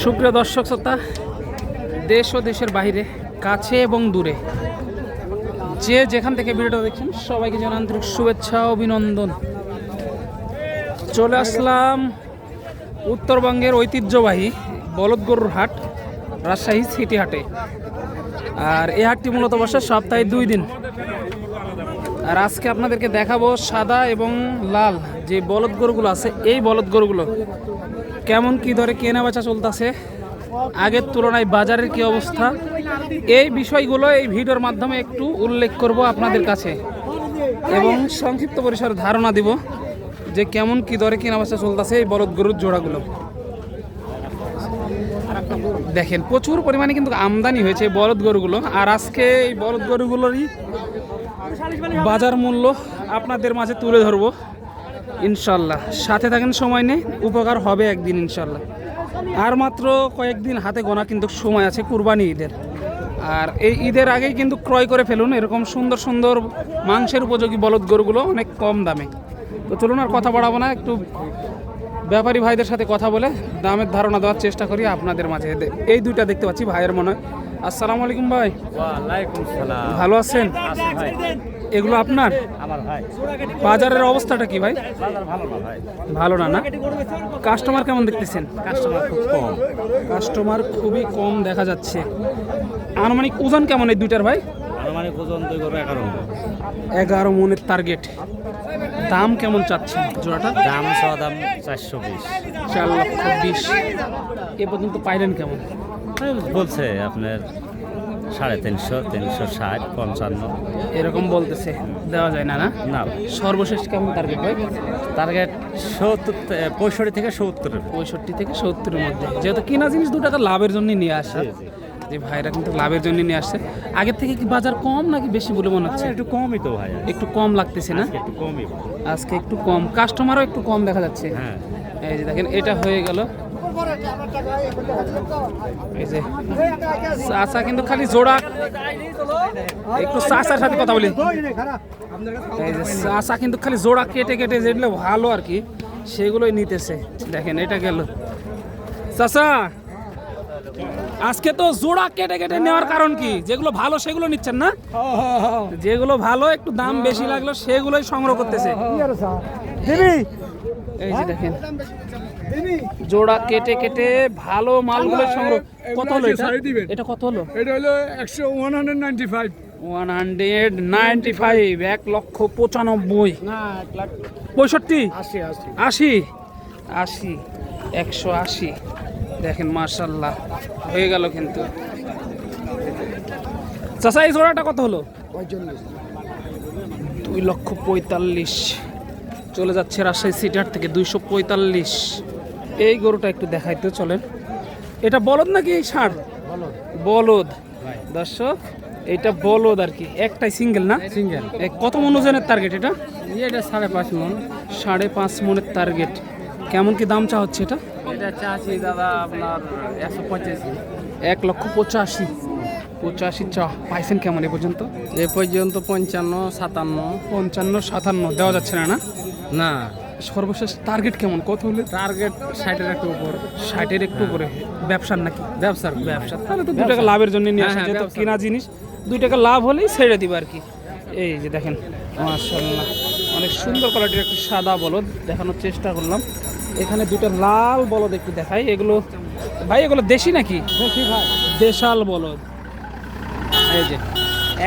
সুপ্রিয় দর্শক শ্রোতা, দেশ ও দেশের বাইরে, কাছে এবং দূরে, যে যেখান থেকে ভিডিওটা দেখছেন সবাইকে জানাই আন্তরিক শুভেচ্ছা ও অভিনন্দন। চলে আসলাম উত্তরবঙ্গের ঐতিহ্যবাহী বলদ গরুর হাট, রাজশাহী সিটি হাটে। আর এই হাটটি মূলত বসে সপ্তাহে 2 দিন। আর আজকে আপনাদেরকে দেখাবো সাদা এবং লাল যে বলদ গরুগুলো আছে, এই বলদ গরুগুলো কেমন কি ধরে কেনা বেচা চলতেছে, আগের তুলনায় বাজারের কি অবস্থা, এই বিষয়গুলো এই ভিডিওর মাধ্যমে একটু উল্লেখ করব আপনাদের কাছে এবং সংক্ষিপ্ত পরিসরে ধারণা দিব যে কেমন কি দরে কেনা বেচা চলতেছে এই বলদ গরুর জোড়াগুলো। দেখেন প্রচুর পরিমাণে কিন্তু আমদানি হয়েছে এই বলদ গরুগুলো। আর আজকে এই বলদ গরুগুলোরই বাজার মূল্য আপনাদের মাঝে তুলে ধরবো ইনশাল্লাহ। সাথে থাকেন, সময় নেই, উপকার হবে একদিন ইনশাল্লাহ। আর মাত্র কয়েকদিন হাতে গোনা কিন্তু সময় আছে কুরবানি ঈদের। আর এই ঈদের আগেই কিন্তু ক্রয় করে ফেলুন এরকম সুন্দর সুন্দর মাংসের উপযোগী বলদ গরুগুলো অনেক কম দামে। তো চলুন আর কথা বাড়াবো না, একটু ব্যাপারী ভাইদের সাথে কথা বলে দামের ধারণা দেওয়ার চেষ্টা করি আপনাদের মাঝে। এই দুইটা দেখতে পাচ্ছি ভাইয়ের মনে হয়। আসসালামু আলাইকুম ভাই। ওয়ালাইকুম সালাম। ভালো আছেন? ভাই এগুলো আপনার? আমার ভাই। বাজারের অবস্থাটা কি ভাই? বাজার ভালো না ভাই। ভালো না না? কাস্টমার কেমন দেখতেছেন? কাস্টমার খুব কম। কাস্টমার খুবই কম দেখা যাচ্ছে। আনুমানিক ওজন কেমন এই দুইটার ভাই? আনুমানিক ওজন 2 গরু 11 মণ। 11 মনের টার্গেট। দাম কেমন চাচ্ছেন জোড়াটা? দাম সহ দাম 420। 4,20,000। এ পর্যন্ত পাইলেন কেমন? বলছে আপনার 350, 360, 55 এরকম বলতেছে, দেওয়া যায় না না? না। সর্বশেষ কেমন টার্গেট ভাই? টার্গেট 65 থেকে 70। 65 থেকে 70-এর মধ্যে। যেহেতু কিনা জিনিস 2 টাকা লাভের জন্য নিয়ে আসে, যে ভাইরা কিন্তু লাভের জন্য নিয়ে আসছে। আগের থেকে কি বাজার কম নাকি বেশি বলে মনে হচ্ছে? একটু কমই তো ভাই, একটু কম লাগতেছে না? একটু কমই। আজকে একটু কম, কাস্টমারও একটু কম দেখা যাচ্ছে। হ্যাঁ, এই যে দেখেন, এটা হয়ে গেল। এই যে চাচা কিন্তু খালি জোড়া, একটু চাচার সাথে কথা বলি। এই যে চাচা কিন্তু খালি জোড়া কেটে কেটে যেগুলো ভালো আর কি সেগুলোই নিতেছে। দেখেন এটা গেল। চাচা আজকে তো জোড়া কেটে কেটে নেওয়ার কারণ কি? যেগুলো ভালো সেগুলো নিচ্ছেন না? যেগুলো ভালো একটু দাম বেশি লাগলো সেগুলোই সংগ্রহ করতেছে। এই যে দেখেন জোড়া কেটে কেটে ভালো মালগুলো সংগ্রহ। কত হলো এটা? এটা কত হলো? এটা হলো 195। 195, 1,95,000। 65, 80, 80, 180। দেখেন মাশাআল্লাহ হয়ে গেল কিন্তু। চাচা এই জোড়াটা কত হলো? 2,45,000। চলে যাচ্ছে রাজশাহী সিটি হাট থেকে 245। এই গরুটা একটু দেখাইতে চলেন। এটা বলদ নাকি ষাঁড়? বলদ। দর্শক এটা বলদ আর কি, একটাই সিঙ্গেল না? সিঙ্গেল। কত মন ওজনের টার্গেট এটা? এটা 5.5 মণ। 5.5 মনের টার্গেট। কেমন কি দাম চা হচ্ছে এটা? এটা চাচ্ছি দাদা আপনার 185। 1,85,000 চা। পাইছেন কেমন এ পর্যন্ত? এ পর্যন্ত 55, 57। 55, 57 দেওয়া যাচ্ছে না না? না, সর্বশেষ টার্গেট কেমন, কত হলে? টার্গেট 60-এর একটু উপর। 60-এর একটু উপরে। ব্যবসার নাকি? ব্যবসার। তাহলে তো 2 টাকা লাভের জন্য নিয়ে আসা, হ্যাঁ, যেহেতু ব্যবসা। কেনা জিনিস 2 টাকা লাভ হলেই ছেড়ে দিবে আর কি। এই যে দেখেন মাশাআল্লাহ অনেক সুন্দর কোয়ালিটির একটা সাদা বলদ দেখানোর চেষ্টা করলাম। এখানে 2টা লাল বলদ একটু দেখাই। এগুলো ভাই এগুলো দেশি নাকি? দেখি ভাই, দেশাল বলদ। এই যে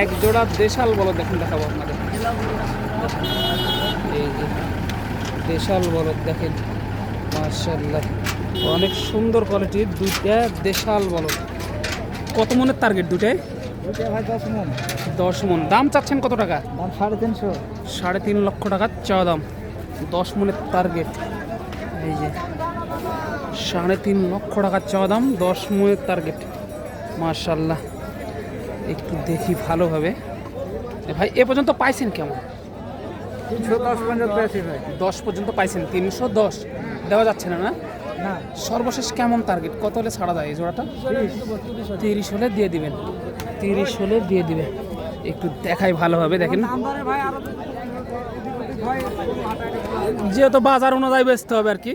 এক জোড়া দেশাল বলদ দেখেন, দেখাবো আপনাদের। এই যে দেশাল বলদ দেখেন মাশাআল্লাহ অনেক সুন্দর কোয়ালিটির 2টা দেশাল বলদ। কত মনের টার্গেট দুটাই? ভাই 10 মণ। 10 মন। দাম চাচ্ছেন কত টাকা? দাম 350। 3.5 লক্ষ টাকা চাওয়া দাম। 10 মনের টার্গেট। এই যে 3.5 লক্ষ টাকা চাওয়া দাম, 10 মনের টার্গেট। মাশাআল্লাহ একটু দেখি ভালোভাবে। ভাই এ পর্যন্ত পাইছেন কেমন? 310 পর্যন্ত পেয়েছি ভাই। 10 পর্যন্ত পাইছেন। 310 দেওয়া যাচ্ছে না না? না, সর্বশেষ কেমন টার্গেট, কত হলে ছাড়া যায় এই জোড়াটা? 30 হলে দিয়ে দিবেন। 30 হলে দিয়ে দিবেন। একটু দেখাই ভালোভাবে দেখেন, যেহেতু বাজার অনুযায়ী বেচতে হবে আর কি।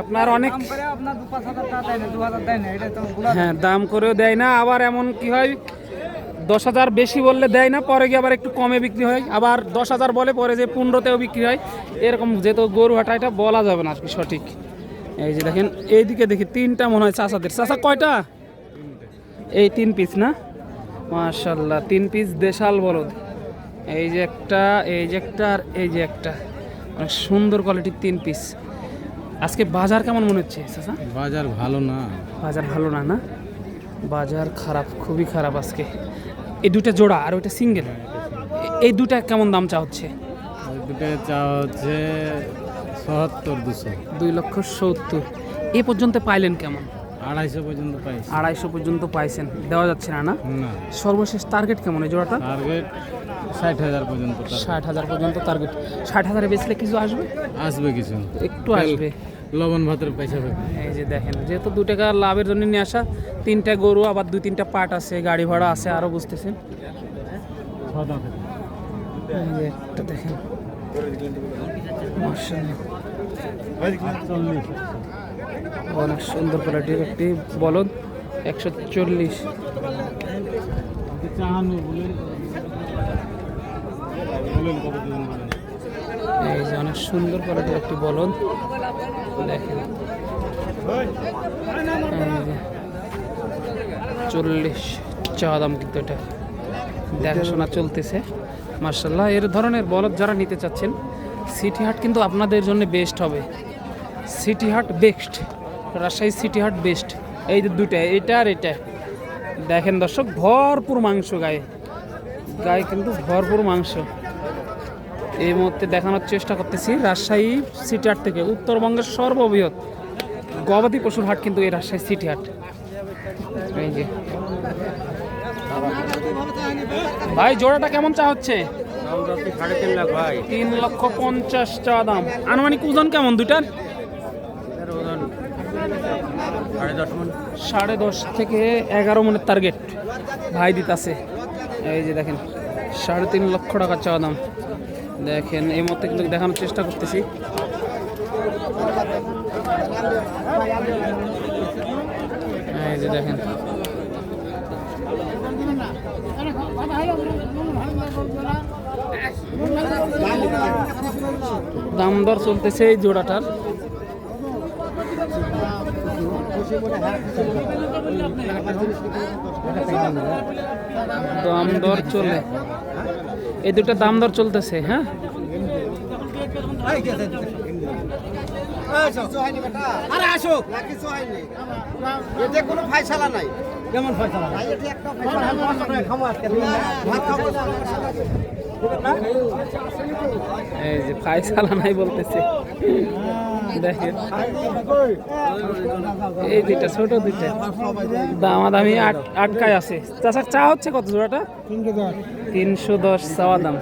আপনার অনেক আপনার 5,000 টাকা দেয় না, 2,000 দেয় না, এটা তো গুলা হ্যাঁ দাম করেও দেয় না, আবার এমন কি হয় 10,000 বেশি বললে দেয় না, পরে গিয়ে আবার একটু কমে বিক্রি হয়, আবার 10,000 বলে পরে যে 15তেও বিক্রি হয়, এরকম যেহেতু গরু হাটা এটা বলা যাবে না আর কি সঠিক। এই যে দেখেন এইদিকে দেখি 3টা মনে হয় চাচাদের। চাচা কয়টা? এই 3 পিস না, মাশাল্লাহ 3 পিস দেশাল বলদ। এই যে একটা, এই যে একটা, আর এই যে একটা, অনেক সুন্দর কোয়ালিটির 3 পিস। আজকে বাজার কেমন মনে হচ্ছে চাচা? বাজার ভালো না। বাজার ভালো না? না, বাজার খারাপ, খুবই খারাপ আজকে। এই দুটো জোড়া আর ওইটা সিঙ্গেল, এই দুটা কেমন দাম চা হচ্ছে? দুটো চা হচ্ছে 77-200, 2,70,000। এ পর্যন্ত পাইলেন কেমন? 250 পর্যন্ত পাইছি। 250 পর্যন্ত পাইছেন, দেওয়া যাচ্ছে না? না, না, সর্বশেষ টার্গেট কেমন এই জোড়াটা? টার্গেট 60,000 পর্যন্ত। 60,000 পর্যন্ত টার্গেট। 60,000-এ বেচলে কিছু আসবে? আসবে কিছু, একটু আসবে। লবণ ভাতের পয়সা পাবে। এই যে দেখেন, যেহেতু 2 টাকা লাভের জন্য নিয়ে আসা, 3টা গরু, আবার 2-3টা পাট আছে, গাড়ি ভাড়া আছে, আরও বুঝতেছেন। এই যে একটা দেখেন, মাশাআল্লাহ অনেক সুন্দর কোয়ালিটির একটি বলদ, 140। এই যে অনেক সুন্দর কোয়ালিটির একটি বলদ দেখেন, এই যে 40 চাওয়া দাম, কিন্তু এটা দেখাশোনা চলতেছে। মার্শাল্লাহ, এর ধরনের বলদ যারা নিতে চাচ্ছেন, সিটি হাট কিন্তু আপনাদের জন্য বেস্ট হবে। সিটি হাট বেস্ট, রাজশাহী সিটি হাট বেস্ট। এই যে দুটা, এটা আর এটা দেখেন দর্শক, ভরপুর মাংস গায়ে, গায়ে কিন্তু ভরপুর মাংস। এই মুহূর্তে দেখানোর চেষ্টা করতেছি রাজশাহী সিটি হাট থেকে, উত্তরবঙ্গের সর্ববৃহৎ গবাদি পশুর হাট কিন্তু এই রাজশাহী সিটি হাট। এই যে ভাই, জোড়াটা কেমন চা হচ্ছে? 3.5 লাখ ভাই। 3,50,000 চা দাম। আনুমানিক ওজন কেমন দুটার? 10.5 থেকে 11 মনের টার্গেট ভাই দিতাছে। এই যে দেখেন 3.5 লক্ষ টাকা চা দাম। দেখেন এই মুহূর্তে কিন্তু দেখানোর চেষ্টা করতেছি। এই যে দেখেন, দাম দর চলতেছে এই জোড়াটার। দাম দর চলে, এই দুটো দাম দর চলতেছে। হ্যাঁ, আরে আসো, এতে কোনো ফায়সালা নাই। কেমন ফায়সালা নাই? এতে একটা ফায়সালা খামো আজকে, ভাত খাবো। এই যে ফায়সালা নাই বলতেছে। দেখেন এই দুইটা ছোট, দুইটা দামাদামি আটকায় আছে। চাচা চা হচ্ছে কত জোড়াটা? 310 চাওয়া দাম।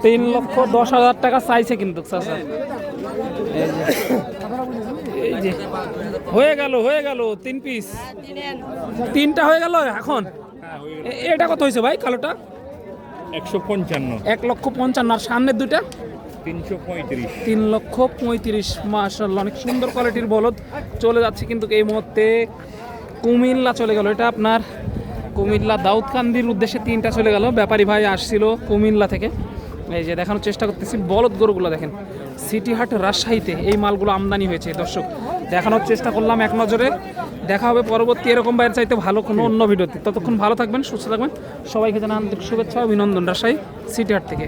3,10,000 টাকা চাইছে কিন্তু চাচা। এই যে হয়ে গেল 3 পিস, 3টা হয়ে গেল। এখন এটা কত হয়েছে ভাই কালোটা? 155, 1,55,000। আর সামনের দুইটা 335। 3,35,000। মাশাআল্লাহ, অনেক সুন্দর কোয়ালিটির বলদ চলে যাচ্ছে কিন্তু এই মুহূর্তে কুমিল্লা চলে গেল। এটা আপনার কুমিল্লা দাউদকান্দির উদ্দেশ্যে 3টা চলে গেল। ব্যাপারী ভাই আসছিল কুমিল্লা থেকে। এই যে দেখানোর চেষ্টা করতেছি বলদ গরুগুলো দেখেন, সিটি হাট রাজশাহীতে এই মালগুলো আমদানি হয়েছে। দর্শক দেখানোর চেষ্টা করলাম এক নজরে। দেখা হবে পরবর্তী এরকম বাইরে চাইতে ভালো কোনো অন্য ভিডিওতে। ততক্ষণ ভালো থাকবেন, সুস্থ থাকবেন। সবাইকে জানাই আন্তরিক শুভেচ্ছা, অভিনন্দন রাজশাহী সিটি হাট থেকে।